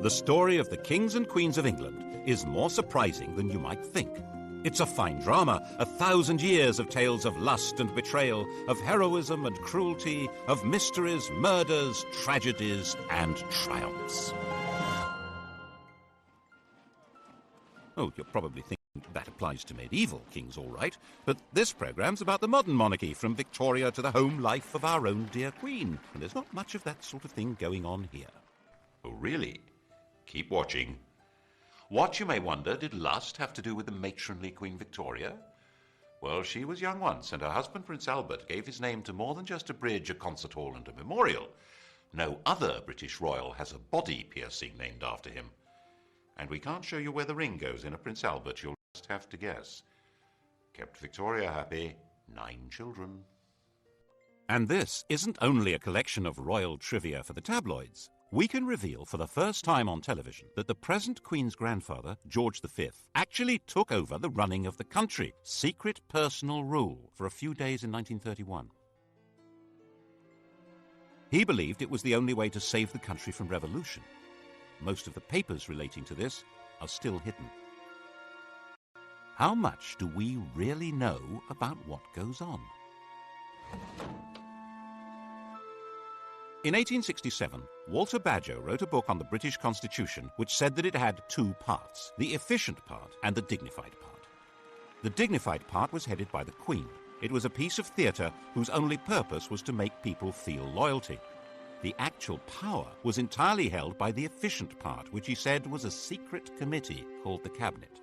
The story of the kings and queens of England is more surprising than you might think. It's a fine drama, 1,000 years of tales of lust and betrayal, of heroism and cruelty, of mysteries, murders, tragedies, and triumphs. Oh, you're probably thinking that applies to medieval kings, all right, but this programme's about the modern monarchy, from Victoria to the home life of our own dear Queen, and there's not much of that sort of thing going on here. Oh, really? Keep watching. What, you may wonder, did lust have to do with the matronly Queen Victoria? Well, she was young once, and her husband, Prince Albert, gave his name to more than just a bridge, a concert hall, and a memorial. No other British royal has a body piercing named after him. And we can't show you where the ring goes in a Prince Albert, you'll just have to guess. Kept Victoria happy, 9 children. And this isn't only a collection of royal trivia for the tabloids. We can reveal for the first time on television that the present Queen's grandfather, George V, actually took over the running of the country, secret personal rule, for a few days in 1931. He believed it was the only way to save the country from revolution. Most of the papers relating to this are still hidden. How much do we really know about what goes on? In 1867, Walter Badger wrote a book on the British Constitution which said that it had 2 parts, the efficient part and the dignified part. The dignified part was headed by the Queen. It was a piece of theatre whose only purpose was to make people feel loyalty. The actual power was entirely held by the efficient part, which he said was a secret committee called the Cabinet.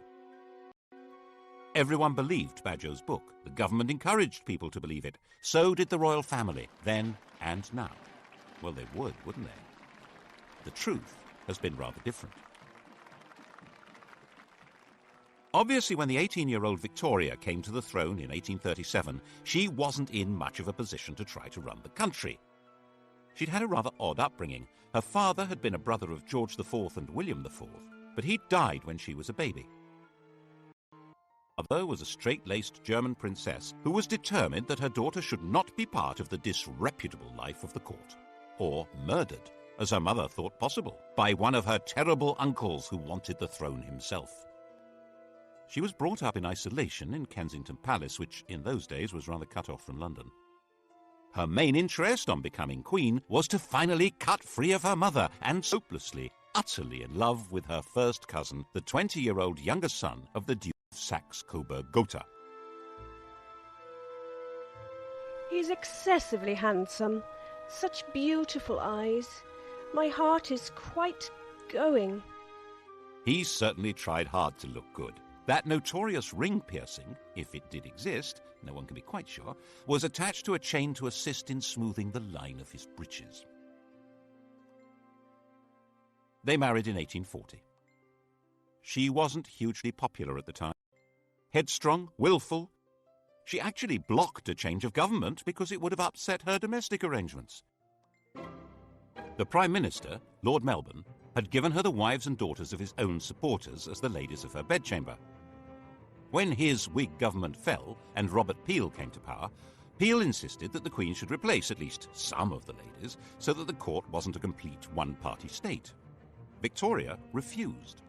Everyone believed Badger's book. The government encouraged people to believe it. So did the royal family, then and now. Well, they would, wouldn't they? The truth has been rather different. Obviously, when the 18-year-old Victoria came to the throne in 1837, she wasn't in much of a position to try to run the country. She'd had a rather odd upbringing. Her father had been a brother of George IV and William IV, but he'd died when she was a baby. Her mother was a straight-laced German princess who was determined that her daughter should not be part of the disreputable life of the court, or murdered, as her mother thought possible, by one of her terrible uncles who wanted the throne himself. She was brought up in isolation in Kensington Palace, which in those days was rather cut off from London. Her main interest on becoming queen was to finally cut free of her mother and hopelessly, utterly in love with her first cousin, the 20-year-old younger son of the Duke of Saxe-Coburg-Gotha. He's excessively handsome. Such beautiful eyes. My heart is quite going. He certainly tried hard to look good. That notorious ring piercing, if it did exist, no one can be quite sure, was attached to a chain to assist in smoothing the line of his breeches. They married in 1840. She wasn't hugely popular at the time. Headstrong, willful. She actually blocked a change of government because it would have upset her domestic arrangements. The Prime Minister, Lord Melbourne, had given her the wives and daughters of his own supporters as the ladies of her bedchamber. When his Whig government fell and Robert Peel came to power, Peel insisted that the Queen should replace at least some of the ladies so that the court wasn't a complete one-party state. Victoria refused.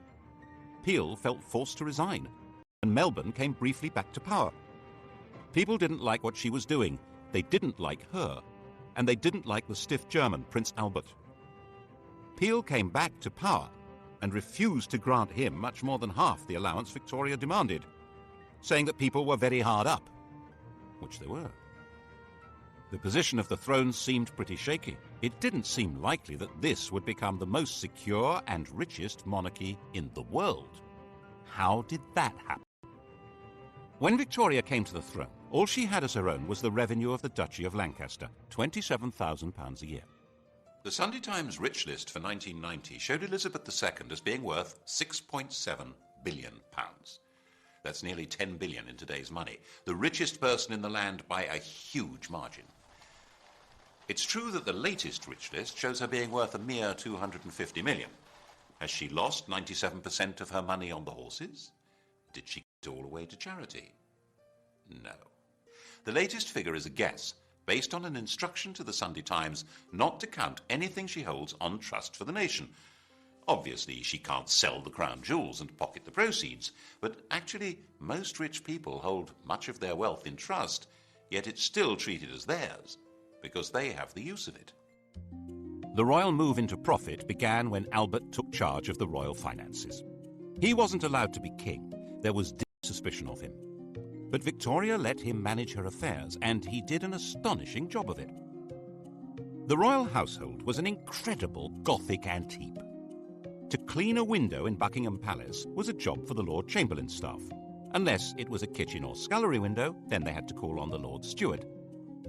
Peel felt forced to resign, and Melbourne came briefly back to power. People didn't like what she was doing. They didn't like her, and they didn't like the stiff German, Prince Albert. Peel came back to power and refused to grant him much more than half the allowance Victoria demanded, saying that people were very hard up, which they were. The position of the throne seemed pretty shaky. It didn't seem likely that this would become the most secure and richest monarchy in the world. How did that happen? When Victoria came to the throne, all she had as her own was the revenue of the Duchy of Lancaster, £27,000 a year. The Sunday Times Rich List for 1990 showed Elizabeth II as being worth £6.7 billion. That's nearly 10 billion in today's money. The richest person in the land by a huge margin. It's true that the latest Rich List shows her being worth a mere 250 million. Has she lost 97% of her money on the horses? Did she give it all away to charity? No. The latest figure is a guess, based on an instruction to the Sunday Times not to count anything she holds on trust for the nation. Obviously, she can't sell the crown jewels and pocket the proceeds, but actually, most rich people hold much of their wealth in trust, yet it's still treated as theirs, because they have the use of it. The royal move into profit began when Albert took charge of the royal finances. He wasn't allowed to be king. There was deep suspicion of him. But Victoria let him manage her affairs, and he did an astonishing job of it. The royal household was an incredible Gothic antique. To clean a window in Buckingham Palace was a job for the Lord Chamberlain's staff. Unless it was a kitchen or scullery window, then they had to call on the Lord Steward.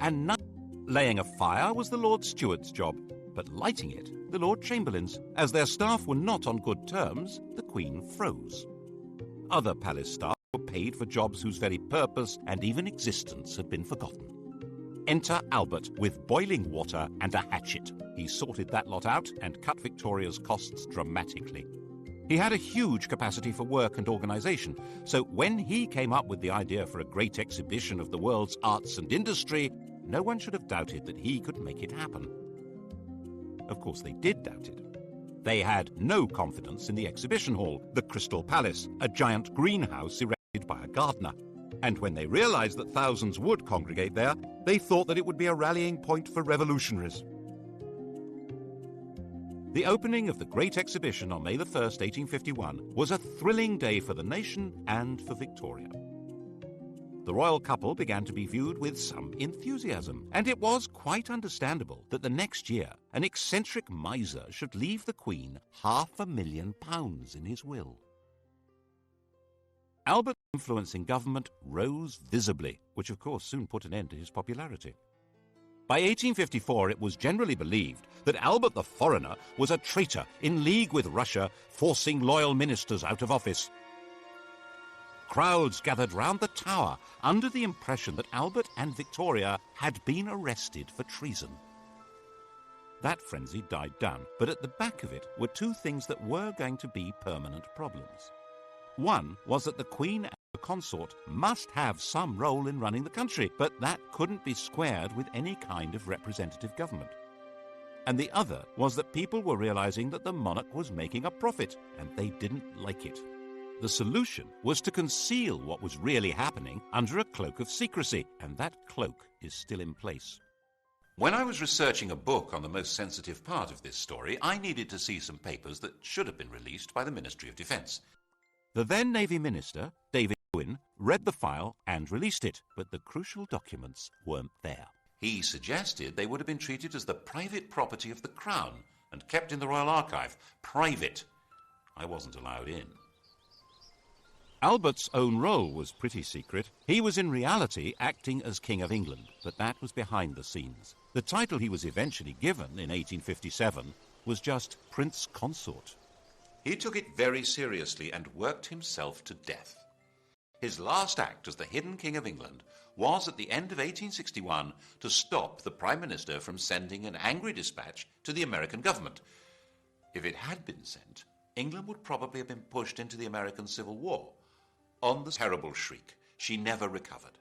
And laying a fire was the Lord Steward's job, but lighting it, the Lord Chamberlain's. As their staff were not on good terms, the Queen froze. Other palace staff were paid for jobs whose very purpose and even existence had been forgotten. Enter Albert with boiling water and a hatchet. He sorted that lot out and cut Victoria's costs dramatically. He had a huge capacity for work and organisation, so when he came up with the idea for a great exhibition of the world's arts and industry, no one should have doubted that he could make it happen. Of course, they did doubt it. They had no confidence in the exhibition hall, the Crystal Palace, a giant greenhouse erected by a gardener. And when they realised that thousands would congregate there, they thought that it would be a rallying point for revolutionaries. The opening of the Great Exhibition on May 1st, 1851, was a thrilling day for the nation and for Victoria. The royal couple began to be viewed with some enthusiasm, and it was quite understandable that the next year an eccentric miser should leave the Queen £500,000 in his will. Albert's influence in government rose visibly, which of course soon put an end to his popularity. By 1854 it was generally believed that Albert the Foreigner was a traitor in league with Russia, forcing loyal ministers out of office. Crowds gathered round the Tower under the impression that Albert and Victoria had been arrested for treason. That frenzy died down, but at the back of it were two things that were going to be permanent problems. One was that the Queen and the consort must have some role in running the country, but that couldn't be squared with any kind of representative government. And the other was that people were realizing that the monarch was making a profit, and they didn't like it. The solution was to conceal what was really happening under a cloak of secrecy, and that cloak is still in place. When I was researching a book on the most sensitive part of this story, I needed to see some papers that should have been released by the Ministry of Defence. The then Navy Minister, David Owen, read the file and released it, but the crucial documents weren't there. He suggested they would have been treated as the private property of the Crown and kept in the Royal Archive. Private. I wasn't allowed in. Albert's own role was pretty secret. He was in reality acting as King of England, but that was behind the scenes. The title he was eventually given in 1857 was just Prince Consort. He took it very seriously and worked himself to death. His last act as the hidden King of England was at the end of 1861 to stop the Prime Minister from sending an angry dispatch to the American government. If it had been sent, England would probably have been pushed into the American Civil War. On the terrible shriek, she never recovered.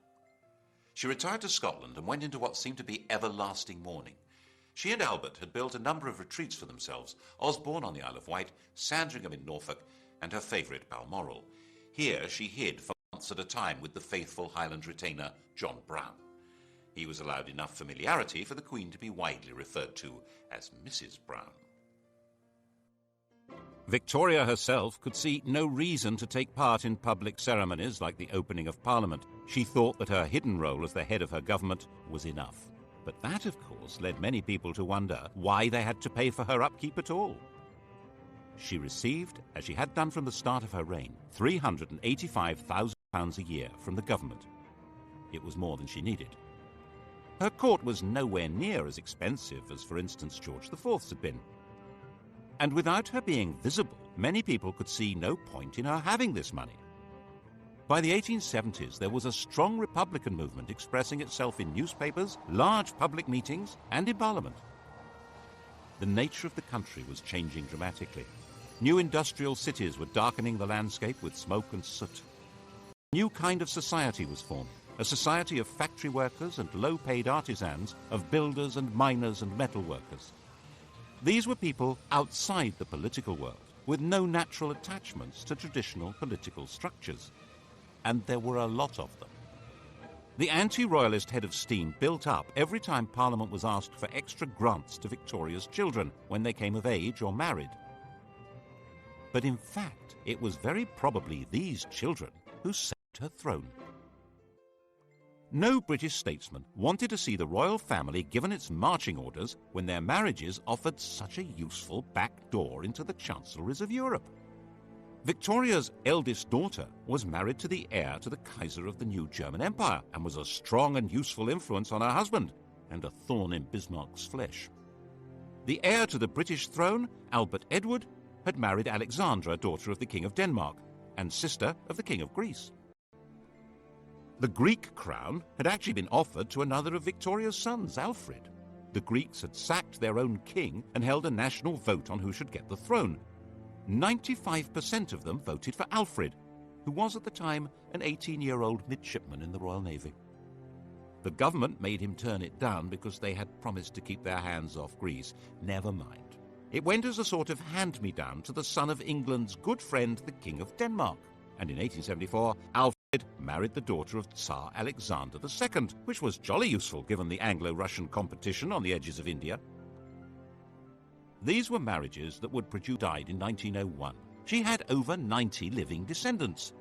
She retired to Scotland and went into what seemed to be everlasting mourning. She and Albert had built a number of retreats for themselves, Osborne on the Isle of Wight, Sandringham in Norfolk, and her favourite Balmoral. Here she hid for months at a time with the faithful Highland retainer John Brown. He was allowed enough familiarity for the Queen to be widely referred to as Mrs. Brown. Victoria herself could see no reason to take part in public ceremonies like the opening of Parliament. She thought that her hidden role as the head of her government was enough. But that, of course, led many people to wonder why they had to pay for her upkeep at all. She received, as she had done from the start of her reign, £385,000 a year from the government. It was more than she needed. Her court was nowhere near as expensive as, for instance, George IV's had been. And without her being visible, many people could see no point in her having this money. By the 1870s, there was a strong Republican movement expressing itself in newspapers, large public meetings, and in Parliament. The nature of the country was changing dramatically. New industrial cities were darkening the landscape with smoke and soot. A new kind of society was formed, a society of factory workers and low-paid artisans, of builders and miners and metal workers. These were people outside the political world, with no natural attachments to traditional political structures. And there were a lot of them. The anti-royalist head of steam built up every time Parliament was asked for extra grants to Victoria's children when they came of age or married. But in fact, it was very probably these children who saved her throne. No British statesman wanted to see the royal family given its marching orders when their marriages offered such a useful back door into the chancelleries of Europe. Victoria's eldest daughter was married to the heir to the Kaiser of the new German Empire and was a strong and useful influence on her husband and a thorn in Bismarck's flesh. The heir to the British throne, Albert Edward, had married Alexandra, daughter of the King of Denmark and sister of the King of Greece. The Greek crown had actually been offered to another of Victoria's sons, Alfred. The Greeks had sacked their own king and held a national vote on who should get the throne. 95% of them voted for Alfred, who was at the time an 18-year-old midshipman in the Royal Navy. The government made him turn it down because they had promised to keep their hands off Greece. Never mind. It went as a sort of hand-me-down to the son of England's good friend, the King of Denmark. And in 1874, Alfred married the daughter of Tsar Alexander II, which was jolly useful given the Anglo-Russian competition on the edges of India. These were marriages that would produce. Died in 1901. She had over 90 living descendants.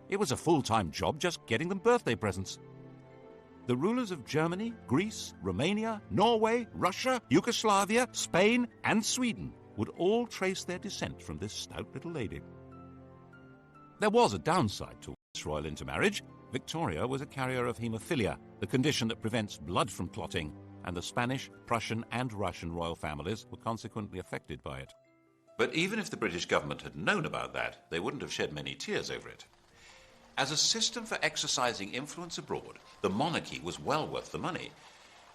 It was a full-time job just getting them birthday presents. The rulers of Germany, Greece, Romania, Norway, Russia, Yugoslavia, Spain, and Sweden would all trace their descent from this stout little lady. There was a downside to this royal intermarriage. Victoria was a carrier of haemophilia, the condition that prevents blood from clotting, and the Spanish, Prussian, and Russian royal families were consequently affected by it. But even if the British government had known about that, they wouldn't have shed many tears over it. As a system for exercising influence abroad, the monarchy was well worth the money.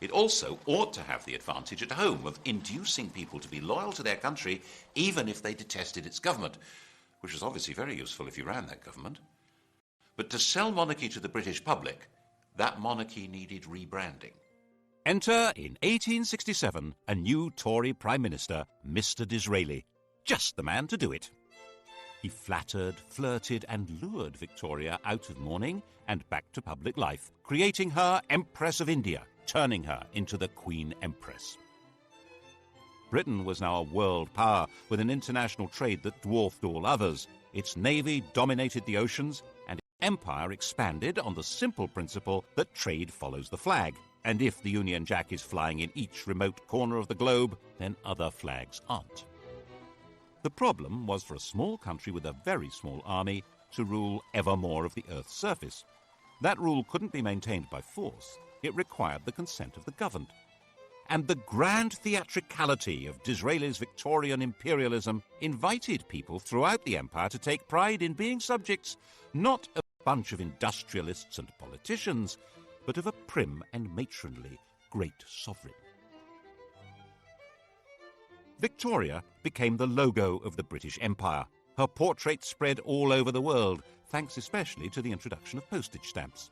It also ought to have the advantage at home of inducing people to be loyal to their country even if they detested its government, which was obviously very useful if you ran that government. But to sell monarchy to the British public, that monarchy needed rebranding. Enter, in 1867, a new Tory Prime Minister, Mr. Disraeli. Just the man to do it. He flattered, flirted, and lured Victoria out of mourning and back to public life, creating her Empress of India, turning her into the Queen Empress. Britain was now a world power with an international trade that dwarfed all others. Its navy dominated the oceans, and its empire expanded on the simple principle that trade follows the flag. And if the Union Jack is flying in each remote corner of the globe, then other flags aren't. The problem was for a small country with a very small army to rule ever more of the Earth's surface. That rule couldn't be maintained by force. It required the consent of the governed. And the grand theatricality of Disraeli's Victorian imperialism invited people throughout the empire to take pride in being subjects not of a bunch of industrialists and politicians, but of a prim and matronly great sovereign. Victoria became the logo of the British Empire. Her portrait spread all over the world, thanks especially to the introduction of postage stamps.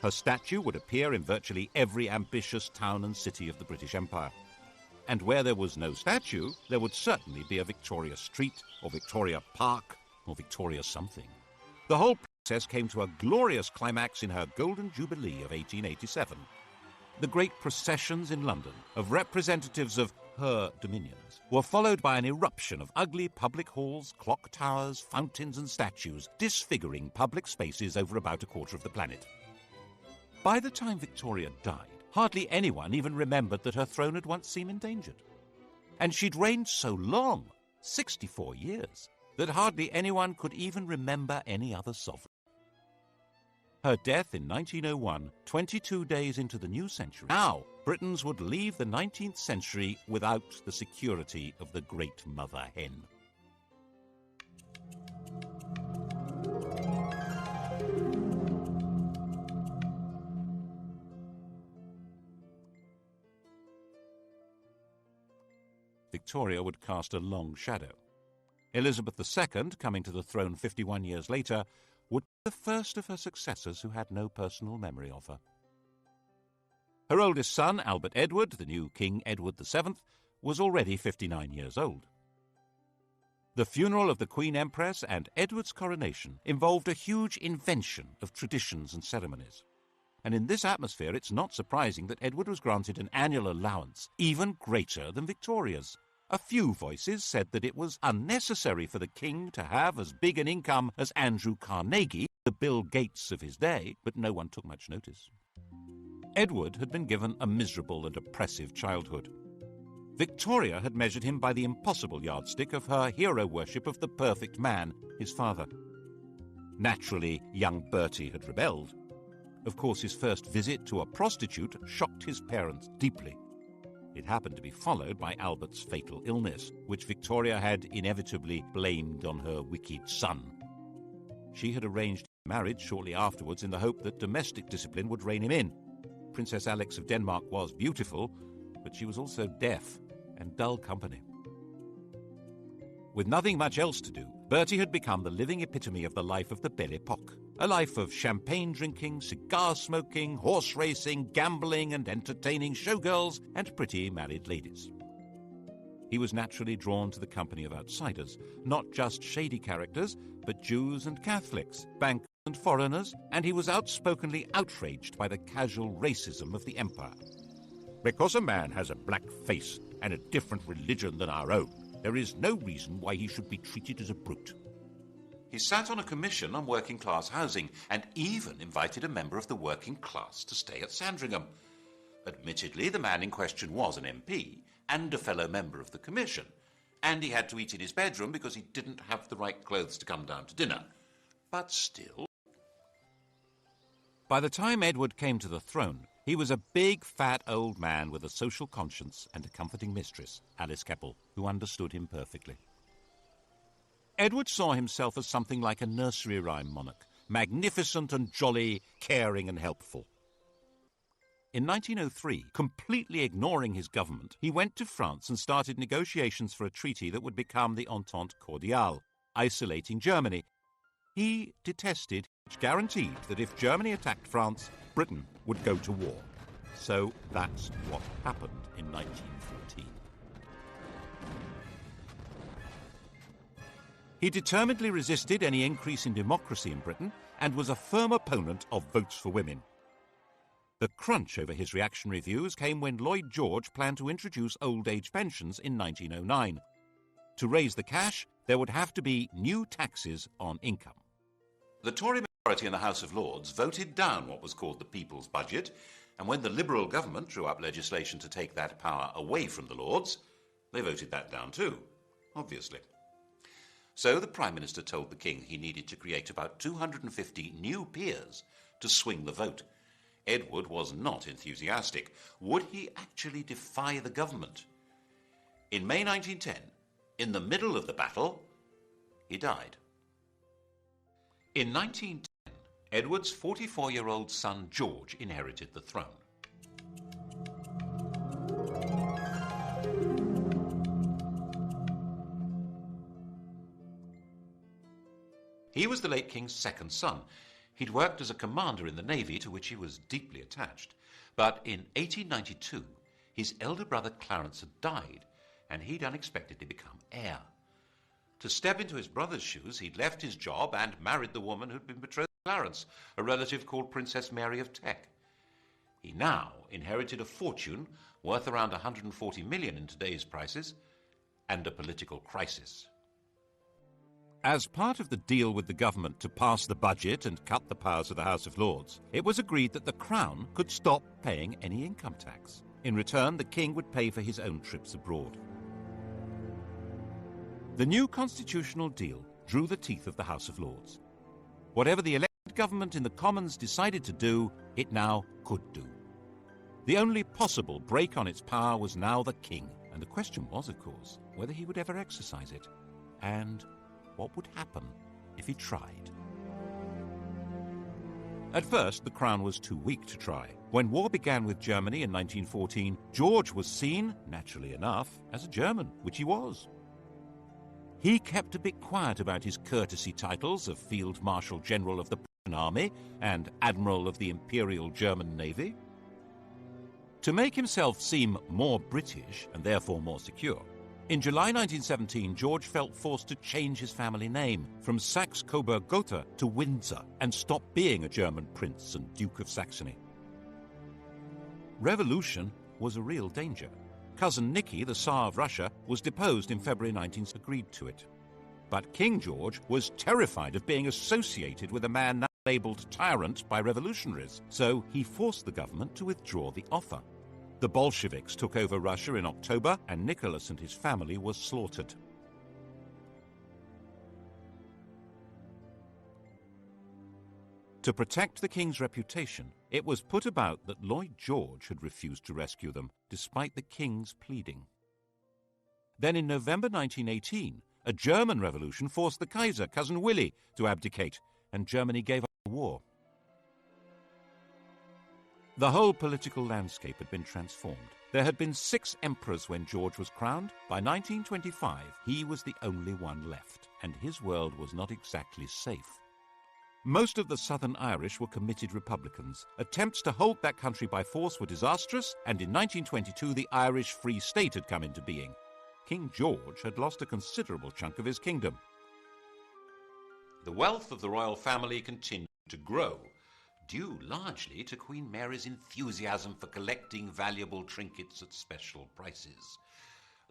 Her statue would appear in virtually every ambitious town and city of the British Empire. And where there was no statue, there would certainly be a Victoria Street, or Victoria Park, or Victoria something. The whole process came to a glorious climax in her Golden Jubilee of 1887. The great processions in London of representatives of her dominions were followed by an eruption of ugly public halls, clock towers, fountains and statues, disfiguring public spaces over about a quarter of the planet. By the time Victoria died, hardly anyone even remembered that her throne had once seemed endangered. And she'd reigned so long, 64 years, that hardly anyone could even remember any other sovereign. Her death in 1901, 22 days into the new century. Now, Britons would leave the 19th century without the security of the great mother hen. Victoria would cast a long shadow. Elizabeth II, coming to the throne 51 years later, would be the first of her successors who had no personal memory of her. Her oldest son, Albert Edward, the new King Edward VII, was already 59 years old. The funeral of the Queen Empress and Edward's coronation involved a huge invention of traditions and ceremonies. And in this atmosphere, it's not surprising that Edward was granted an annual allowance even greater than Victoria's. A few voices said that it was unnecessary for the king to have as big an income as Andrew Carnegie, the Bill Gates of his day, but no one took much notice. Edward had been given a miserable and oppressive childhood. Victoria had measured him by the impossible yardstick of her hero worship of the perfect man, his father. Naturally, young Bertie had rebelled. Of course, his first visit to a prostitute shocked his parents deeply. It happened to be followed by Albert's fatal illness, which Victoria had inevitably blamed on her wicked son. She had arranged marriage shortly afterwards in the hope that domestic discipline would rein him in. Princess Alex of Denmark was beautiful, but she was also deaf and dull company. With nothing much else to do, Bertie had become the living epitome of the life of the Belle Epoque, a life of champagne drinking, cigar smoking, horse racing, gambling and entertaining showgirls and pretty married ladies. He was naturally drawn to the company of outsiders, not just shady characters, but Jews and Catholics, bankers and foreigners, and he was outspokenly outraged by the casual racism of the empire. Because a man has a black face and a different religion than our own, there is no reason why he should be treated as a brute. He sat on a commission on working-class housing and even invited a member of the working class to stay at Sandringham. Admittedly, the man in question was an MP and a fellow member of the commission, and he had to eat in his bedroom because he didn't have the right clothes to come down to dinner. But still... By the time Edward came to the throne, he was a big, fat old man with a social conscience and a comforting mistress, Alice Keppel, who understood him perfectly. Edward saw himself as something like a nursery rhyme monarch, magnificent and jolly, caring and helpful. In 1903, completely ignoring his government, he went to France and started negotiations for a treaty that would become the Entente Cordiale, isolating Germany. He detested, which guaranteed that if Germany attacked France, Britain would go to war. So that's what happened in 1914. He determinedly resisted any increase in democracy in Britain and was a firm opponent of votes for women. The crunch over his reactionary views came when Lloyd George planned to introduce old age pensions in 1909. To raise the cash, there would have to be new taxes on income. The Tory majority in the House of Lords voted down what was called the People's Budget, and when the Liberal government drew up legislation to take that power away from the Lords, they voted that down too, obviously. So the Prime Minister told the King he needed to create about 250 new peers to swing the vote. Edward was not enthusiastic. Would he actually defy the government? In May 1910, in the middle of the battle, he died. In 1910, Edward's 44-year-old son George inherited the throne. He was the late King's second son. He'd worked as a commander in the Navy, to which he was deeply attached. But in 1892, his elder brother Clarence had died, and he'd unexpectedly become heir. To step into his brother's shoes, he'd left his job and married the woman who'd been betrothed to Clarence, a relative called Princess Mary of Teck. He now inherited a fortune worth around 140 million in today's prices, and a political crisis. As part of the deal with the government to pass the budget and cut the powers of the House of Lords, it was agreed that the Crown could stop paying any income tax. In return, the King would pay for his own trips abroad. The new constitutional deal drew the teeth of the House of Lords. Whatever the elected government in the Commons decided to do, it now could do. The only possible break on its power was now the King, and the question was, of course, whether he would ever exercise it, and what would happen if he tried. At first, the Crown was too weak to try. When war began with Germany in 1914, George was seen, naturally enough, as a German, which he was. He kept a bit quiet about his courtesy titles of Field Marshal General of the Prussian Army and Admiral of the Imperial German Navy. To make himself seem more British and therefore more secure, In July 1917, George felt forced to change his family name from Saxe-Coburg-Gotha to Windsor and stop being a German prince and Duke of Saxony. Revolution was a real danger. Cousin Nicky, the Tsar of Russia, was deposed in February 19th, agreed to it. But King George was terrified of being associated with a man now labelled tyrant by revolutionaries, so he forced the government to withdraw the offer. The Bolsheviks took over Russia in October, and Nicholas and his family were slaughtered. To protect the king's reputation, it was put about that Lloyd George had refused to rescue them, despite the king's pleading. Then in November 1918, a German revolution forced the Kaiser, Cousin Willie, to abdicate, and Germany gave up the war. The whole political landscape had been transformed. There had been 6 emperors when George was crowned. By 1925, he was the only one left, and his world was not exactly safe. Most of the Southern Irish were committed Republicans. Attempts to hold that country by force were disastrous, and in 1922 the Irish Free State had come into being. King George had lost a considerable chunk of his kingdom. The wealth of the royal family continued to grow, due largely to Queen Mary's enthusiasm for collecting valuable trinkets at special prices.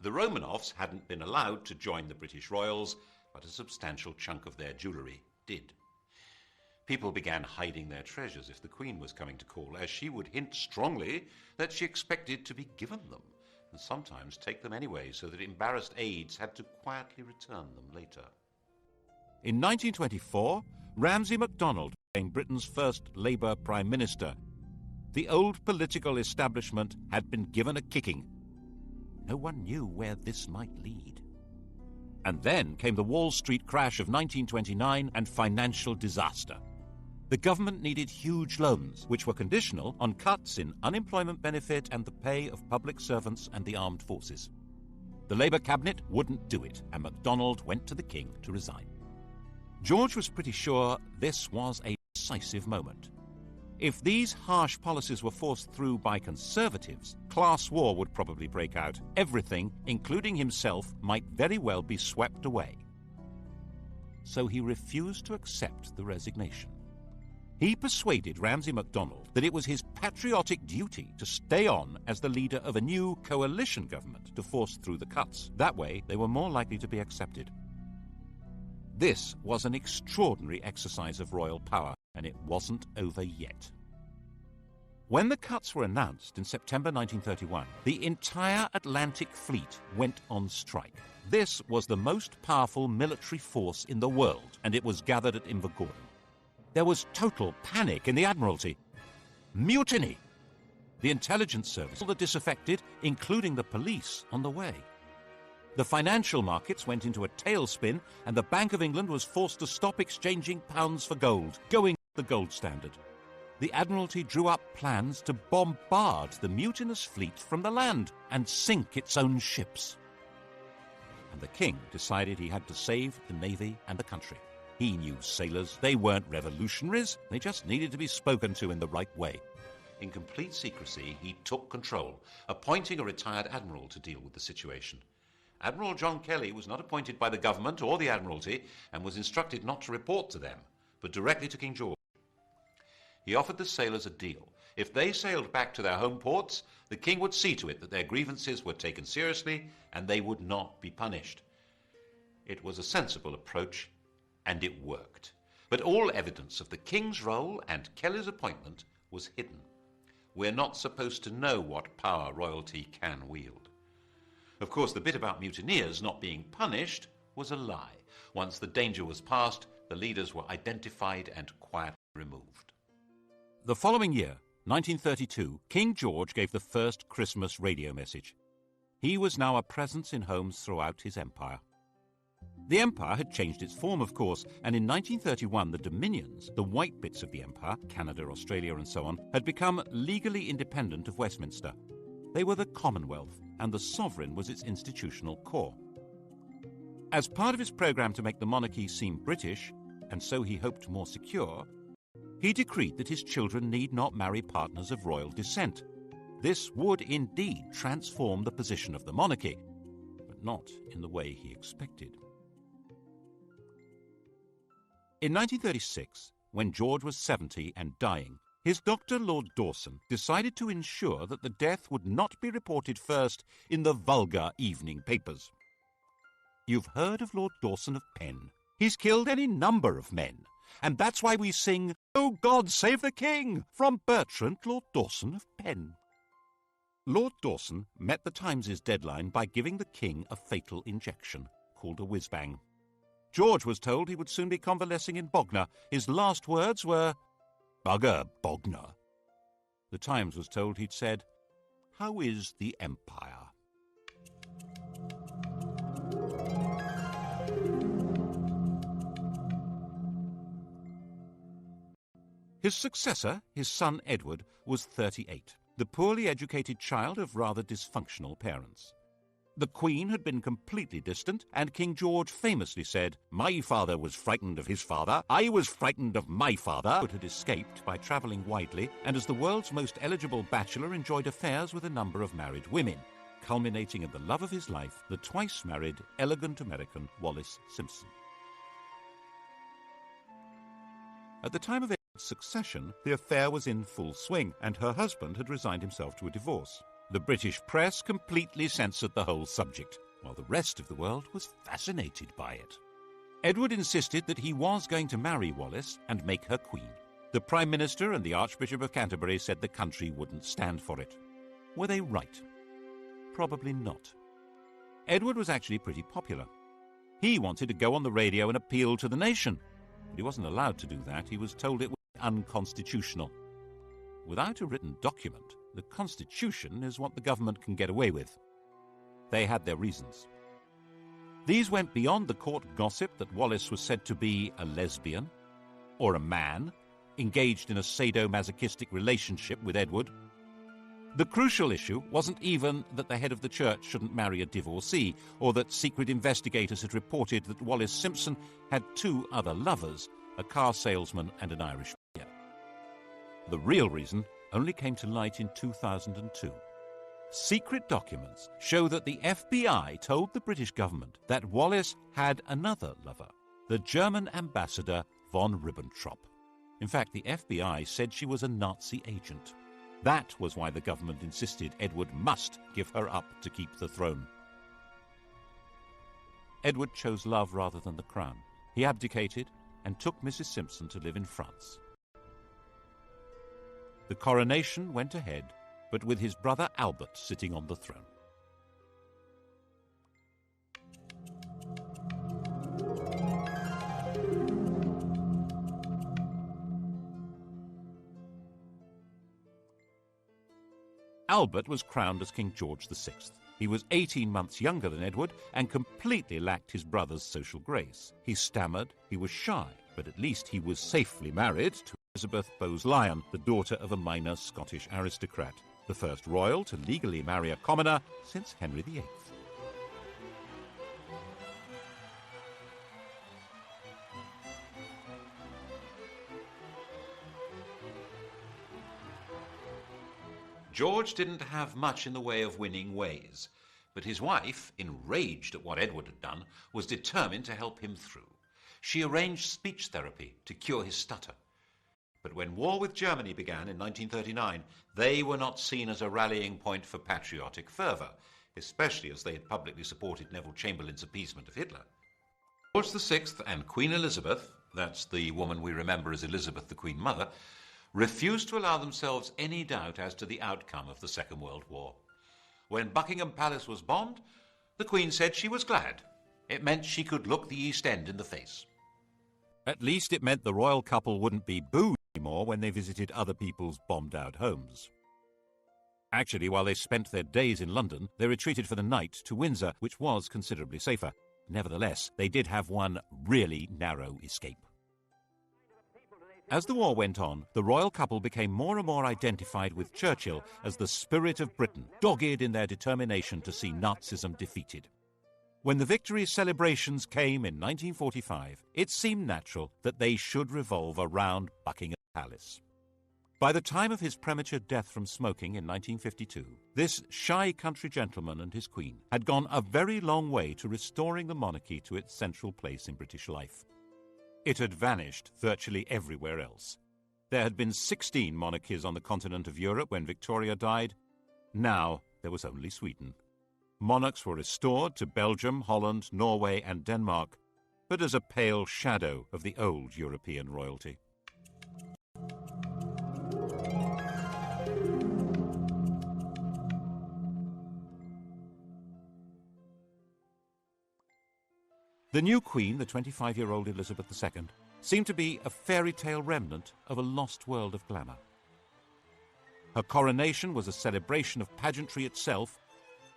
The Romanovs hadn't been allowed to join the British royals, but a substantial chunk of their jewellery did. People began hiding their treasures if the Queen was coming to call, as she would hint strongly that she expected to be given them, and sometimes take them anyway, so that embarrassed aides had to quietly return them later. In 1924, Ramsay MacDonald became Britain's first Labour Prime Minister. The old political establishment had been given a kicking. No one knew where this might lead. And then came the Wall Street crash of 1929 and financial disaster. The government needed huge loans, which were conditional on cuts in unemployment benefit and the pay of public servants and the armed forces. The Labour cabinet wouldn't do it, and MacDonald went to the king to resign. George was pretty sure this was a decisive moment. If these harsh policies were forced through by Conservatives, class war would probably break out. Everything, including himself, might very well be swept away. So he refused to accept the resignation. He persuaded Ramsay MacDonald that it was his patriotic duty to stay on as the leader of a new coalition government to force through the cuts. That way, they were more likely to be accepted. This was an extraordinary exercise of royal power, and it wasn't over yet. When the cuts were announced in September 1931, the entire Atlantic Fleet went on strike. This was the most powerful military force in the world, and it was gathered at Invergordon. There was total panic in the Admiralty. Mutiny! The intelligence service, all the disaffected, including the police, on the way. The financial markets went into a tailspin, and the Bank of England was forced to stop exchanging pounds for gold, going the gold standard. The Admiralty drew up plans to bombard the mutinous fleet from the land and sink its own ships. And the king decided he had to save the navy and the country. He knew sailors. They weren't revolutionaries. They just needed to be spoken to in the right way. In complete secrecy, he took control, appointing a retired admiral to deal with the situation. Admiral John Kelly was not appointed by the government or the Admiralty and was instructed not to report to them, but directly to King George. He offered the sailors a deal. If they sailed back to their home ports, the king would see to it that their grievances were taken seriously and they would not be punished. It was a sensible approach, and it worked. But all evidence of the king's role and Kelly's appointment was hidden. We're not supposed to know what power royalty can wield. Of course, the bit about mutineers not being punished was a lie. Once the danger was past, the leaders were identified and quietly removed. The following year, 1932, King George gave the first Christmas radio message. He was now a presence in homes throughout his empire. The empire had changed its form, of course, and in 1931 the dominions, the white bits of the empire, Canada, Australia and so on, had become legally independent of Westminster. They were the Commonwealth, and the sovereign was its institutional core. As part of his programme to make the monarchy seem British, and so he hoped more secure, he decreed that his children need not marry partners of royal descent. This would indeed transform the position of the monarchy, but but not in the way he expected. In 1936, when George was 70 and dying, his doctor, Lord Dawson, decided to ensure that the death would not be reported first in the vulgar evening papers. You've heard of Lord Dawson of Penn. He's killed any number of men, and that's why we sing, "Oh God, save the King," from Bertrand, Lord Dawson of Penn. Lord Dawson met the Times' deadline by giving the King a fatal injection, called a whiz-bang. George was told he would soon be convalescing in Bognor. His last words were, "Bugger Bognor." The Times was told he'd said, "How is the Empire?" His successor, his son Edward, was 38, the poorly educated child of rather dysfunctional parents. The Queen had been completely distant, and King George famously said, "My father was frightened of his father, I was frightened of my father," but had escaped by travelling widely, and as the world's most eligible bachelor enjoyed affairs with a number of married women, culminating in the love of his life, the twice-married, elegant American Wallis Simpson. At the time of Edward's succession, the affair was in full swing, and her husband had resigned himself to a divorce. The British press completely censored the whole subject, while the rest of the world was fascinated by it. Edward insisted that he was going to marry Wallis and make her queen. The Prime Minister and the Archbishop of Canterbury said the country wouldn't stand for it. Were they right? Probably not. Edward was actually pretty popular. He wanted to go on the radio and appeal to the nation, but he wasn't allowed to do that. He was told it was unconstitutional. Without a written document, the Constitution is what the government can get away with. They had their reasons. These went beyond the court gossip that Wallis was said to be a lesbian, or a man, engaged in a sadomasochistic relationship with Edward. The crucial issue wasn't even that the head of the church shouldn't marry a divorcee, or that secret investigators had reported that Wallis Simpson had 2 other lovers, a car salesman and an Irish peer. The real reason only came to light in 2002. Secret documents show that the FBI told the British government that Wallis had another lover, the German ambassador von Ribbentrop. In fact, the FBI said she was a Nazi agent. That was why the government insisted Edward must give her up to keep the throne. Edward chose love rather than the crown. He abdicated and took Mrs. Simpson to live in France. The coronation went ahead, but with his brother Albert sitting on the throne. Albert was crowned as King George VI. He was 18 months younger than Edward and completely lacked his brother's social grace. He stammered, he was shy, but at least he was safely married to Elizabeth Bowes-Lyon, the daughter of a minor Scottish aristocrat, the first royal to legally marry a commoner since Henry VIII. George didn't have much in the way of winning ways, but his wife, enraged at what Edward had done, was determined to help him through. She arranged speech therapy to cure his stutter. But when war with Germany began in 1939, they were not seen as a rallying point for patriotic fervour, especially as they had publicly supported Neville Chamberlain's appeasement of Hitler. George VI and Queen Elizabeth, that's the woman we remember as Elizabeth the Queen Mother, refused to allow themselves any doubt as to the outcome of the Second World War. When Buckingham Palace was bombed, the Queen said she was glad. It meant she could look the East End in the face. At least it meant the royal couple wouldn't be booed anymore when they visited other people's bombed-out homes. Actually, while they spent their days in London, they retreated for the night to Windsor, which was considerably safer. Nevertheless, they did have one really narrow escape. As the war went on, the royal couple became more and more identified with Churchill as the spirit of Britain, dogged in their determination to see Nazism defeated. When the victory celebrations came in 1945, it seemed natural that they should revolve around Buckingham Palace. By the time of his premature death from smoking in 1952, this shy country gentleman and his queen had gone a very long way to restoring the monarchy to its central place in British life. It had vanished virtually everywhere else. There had been 16 monarchies on the continent of Europe when Victoria died. Now there was only Sweden. Monarchs were restored to Belgium, Holland, Norway and Denmark, but as a pale shadow of the old European royalty. The new queen, the 25-year-old Elizabeth II, seemed to be a fairy tale remnant of a lost world of glamour. Her coronation was a celebration of pageantry itself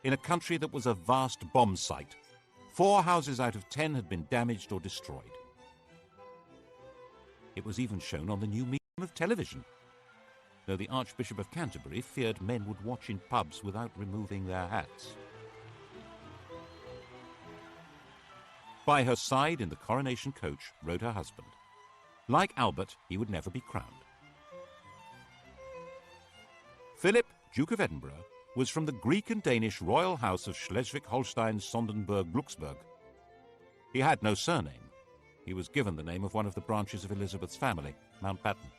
in a country that was a vast bomb site. 4 houses out of 10 had been damaged or destroyed. It was even shown on the new medium of television, though the Archbishop of Canterbury feared men would watch in pubs without removing their hats. By her side in the coronation coach rode her husband. Like Albert, he would never be crowned. Philip, Duke of Edinburgh, was from the Greek and Danish royal house of Schleswig-Holstein-Sonderburg-Glucksburg. He had no surname. He was given the name of one of the branches of Elizabeth's family, Mountbatten.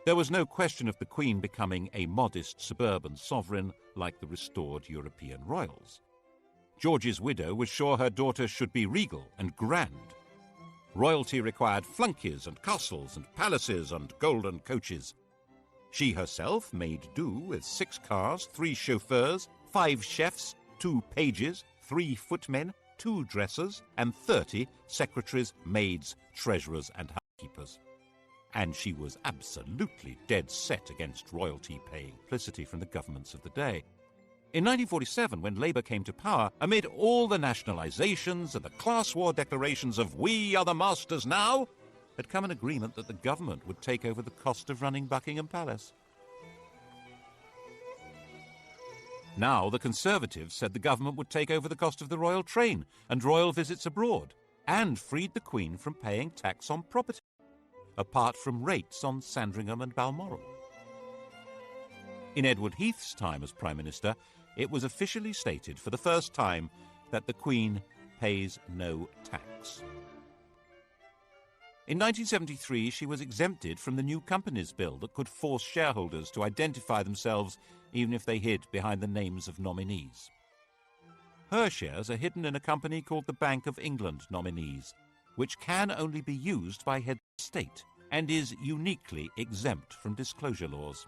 There was no question of the Queen becoming a modest suburban sovereign like the restored European royals. George's widow was sure her daughter should be regal and grand. Royalty required flunkies and castles and palaces and golden coaches. She herself made do with 6 cars, 3 chauffeurs, 5 chefs, 2 pages, 3 footmen, 2 dressers, and 30 secretaries, maids, treasurers, and housekeepers. And she was absolutely dead set against royalty paying publicity from the governments of the day. In 1947, when Labour came to power, amid all the nationalisations and the class war declarations of "we are the masters now," had come an agreement that the government would take over the cost of running Buckingham Palace. Now the Conservatives said the government would take over the cost of the royal train and royal visits abroad, and freed the Queen from paying tax on property, apart from rates on Sandringham and Balmoral. In Edward Heath's time as Prime Minister, it was officially stated for the first time that the Queen pays no tax. In 1973, she was exempted from the new Companies Bill that could force shareholders to identify themselves even if they hid behind the names of nominees. Her shares are hidden in a company called the Bank of England Nominees, which can only be used by heads of state and is uniquely exempt from disclosure laws.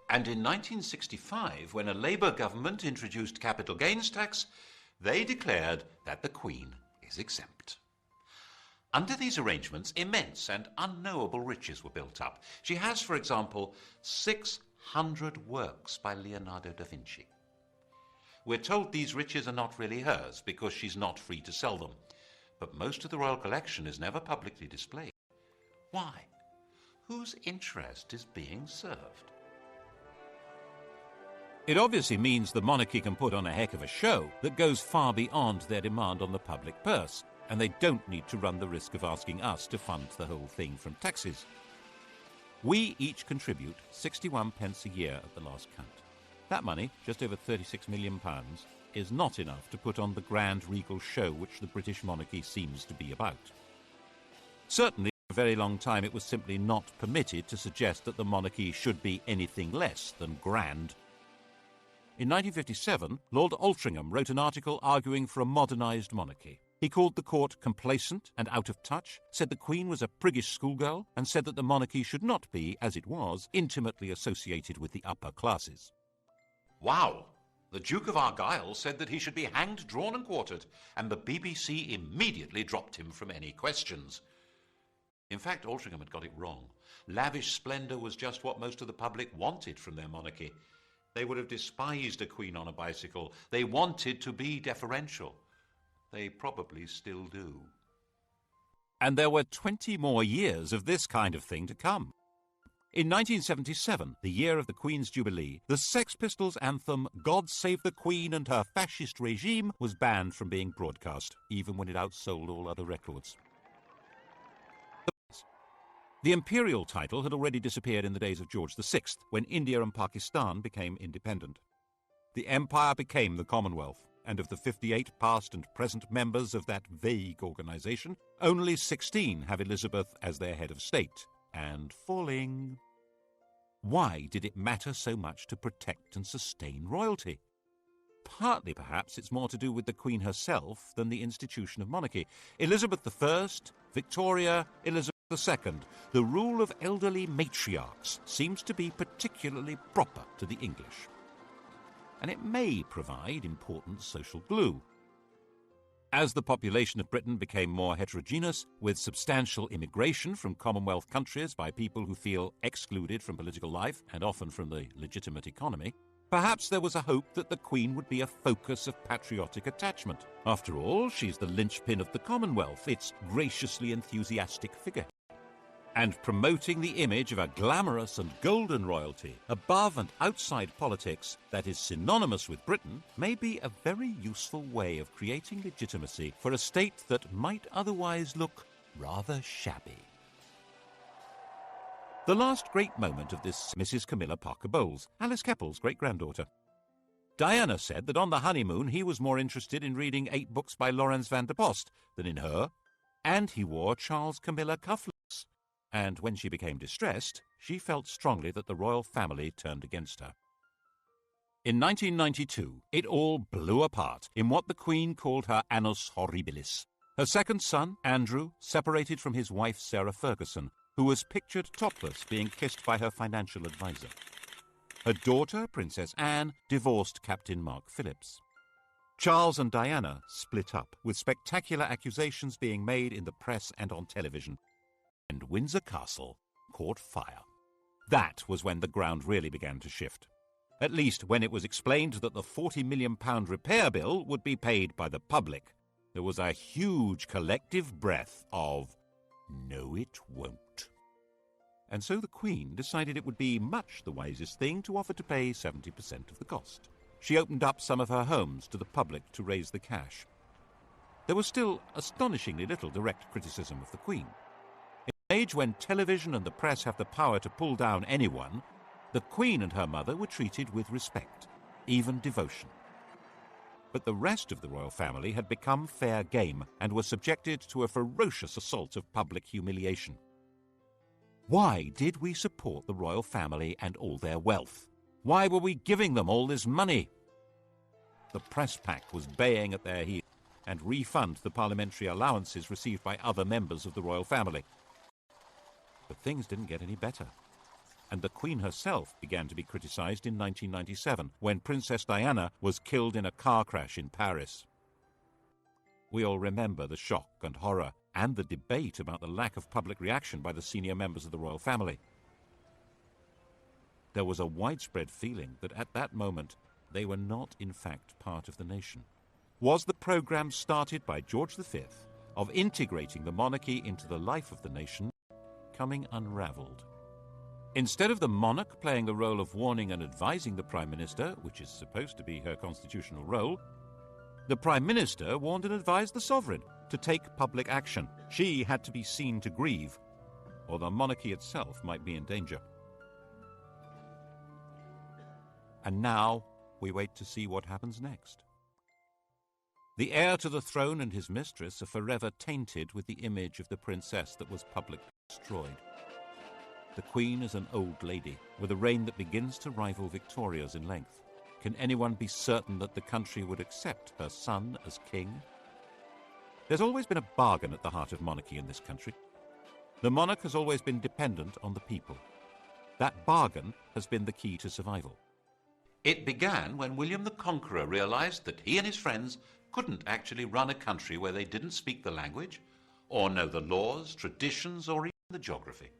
And in 1965, when a Labour government introduced capital gains tax, they declared that the Queen is exempt. Under these arrangements, immense and unknowable riches were built up. She has, for example, 600 works by Leonardo da Vinci. We're told these riches are not really hers because she's not free to sell them. But most of the royal collection is never publicly displayed. Why? Whose interest is being served? It obviously means the monarchy can put on a heck of a show that goes far beyond their demand on the public purse, and they don't need to run the risk of asking us to fund the whole thing from taxes. We each contribute 61 pence a year at the last count. That money, just over £36 million, is not enough to put on the grand regal show which the British monarchy seems to be about. Certainly, for a very long time it was simply not permitted to suggest that the monarchy should be anything less than grand. In 1957, Lord Altrincham wrote an article arguing for a modernised monarchy. He called the court complacent and out of touch, said the Queen was a priggish schoolgirl, and said that the monarchy should not be, as it was, intimately associated with the upper classes. Wow! The Duke of Argyll said that he should be hanged, drawn and quartered, and the BBC immediately dropped him from any questions. In fact, Altrincham had got it wrong. Lavish splendour was just what most of the public wanted from their monarchy. They would have despised a queen on a bicycle. They wanted to be deferential. They probably still do. And there were 20 more years of this kind of thing to come. In 1977, the year of the Queen's Jubilee, the Sex Pistols' anthem "God Save the Queen and Her Fascist Regime" was banned from being broadcast, even when it outsold all other records. The imperial title had already disappeared in the days of George VI, when India and Pakistan became independent. The empire became the Commonwealth, and of the 58 past and present members of that vague organisation, only 16 have Elizabeth as their head of state, and falling. Why did it matter so much to protect and sustain royalty? Partly, perhaps, it's more to do with the Queen herself than the institution of monarchy. Elizabeth I, Victoria, Elizabeth II, the rule of elderly matriarchs seems to be particularly proper to the English. And it may provide important social glue. As the population of Britain became more heterogeneous, with substantial immigration from Commonwealth countries by people who feel excluded from political life and often from the legitimate economy, perhaps there was a hope that the Queen would be a focus of patriotic attachment. After all, she's the linchpin of the Commonwealth, its graciously enthusiastic figure. And promoting the image of a glamorous and golden royalty above and outside politics that is synonymous with Britain may be a very useful way of creating legitimacy for a state that might otherwise look rather shabby. The last great moment of this Mrs. Camilla Parker Bowles, Alice Keppel's great-granddaughter. Diana said that on the honeymoon he was more interested in reading 8 books by Laurens van der Post than in her, and he wore Charles Camilla cufflinks. And when she became distressed, she felt strongly that the royal family turned against her. In 1992, it all blew apart in what the Queen called her annus horribilis. Her second son, Andrew, separated from his wife Sarah Ferguson, who was pictured topless being kissed by her financial advisor. Her daughter, Princess Anne, divorced Captain Mark Phillips. Charles and Diana split up, with spectacular accusations being made in the press and on television. And Windsor Castle caught fire. That was when the ground really began to shift. At least when it was explained that the £40 million repair bill would be paid by the public. There was a huge collective breath of, "No, it won't." And so the Queen decided it would be much the wisest thing to offer to pay 70% of the cost. She opened up some of her homes to the public to raise the cash. There was still astonishingly little direct criticism of the Queen. In an age when television and the press have the power to pull down anyone, the Queen and her mother were treated with respect, even devotion. But the rest of the royal family had become fair game and were subjected to a ferocious assault of public humiliation. Why did we support the royal family and all their wealth? Why were we giving them all this money? The press pack was baying at their heels and refund the parliamentary allowances received by other members of the royal family. But things didn't get any better. And the Queen herself began to be criticised in 1997, when Princess Diana was killed in a car crash in Paris. We all remember the shock and horror and the debate about the lack of public reaction by the senior members of the royal family. There was a widespread feeling that at that moment they were not in fact part of the nation. Was the programme started by George V of integrating the monarchy into the life of the nation coming unravelled? Instead of the monarch playing the role of warning and advising the Prime Minister, which is supposed to be her constitutional role, the Prime Minister warned and advised the sovereign to take public action. She had to be seen to grieve, or the monarchy itself might be in danger. And now we wait to see what happens next. The heir to the throne and his mistress are forever tainted with the image of the princess that was publicly destroyed. The Queen is an old lady, with a reign that begins to rival Victoria's in length. Can anyone be certain that the country would accept her son as king? There's always been a bargain at the heart of monarchy in this country. The monarch has always been dependent on the people. That bargain has been the key to survival. It began when William the Conqueror realised that he and his friends couldn't actually run a country where they didn't speak the language, or know the laws, traditions, or even the geography.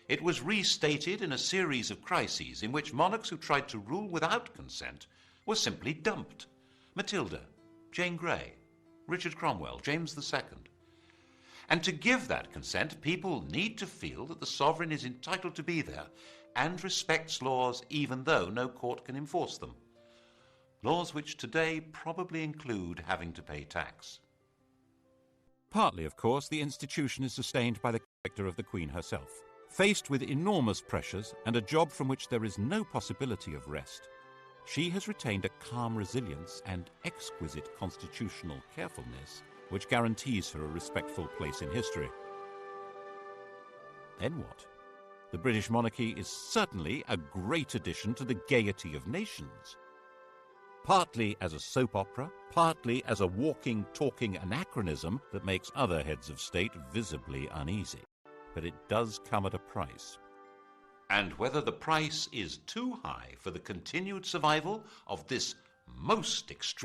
It was restated in a series of crises in which monarchs who tried to rule without consent were simply dumped. Matilda, Jane Grey, Richard Cromwell, James II. And to give that consent, people need to feel that the sovereign is entitled to be there and respects laws even though no court can enforce them. Laws which today probably include having to pay tax. Partly, of course, the institution is sustained by the character of the Queen herself. Faced with enormous pressures and a job from which there is no possibility of rest, she has retained a calm resilience and exquisite constitutional carefulness which guarantees her a respectful place in history. Then what? The British monarchy is certainly a great addition to the gaiety of nations. Partly as a soap opera, partly as a walking, talking anachronism that makes other heads of state visibly uneasy. But it does come at a price. And whether the price is too high for the continued survival of this most extraordinary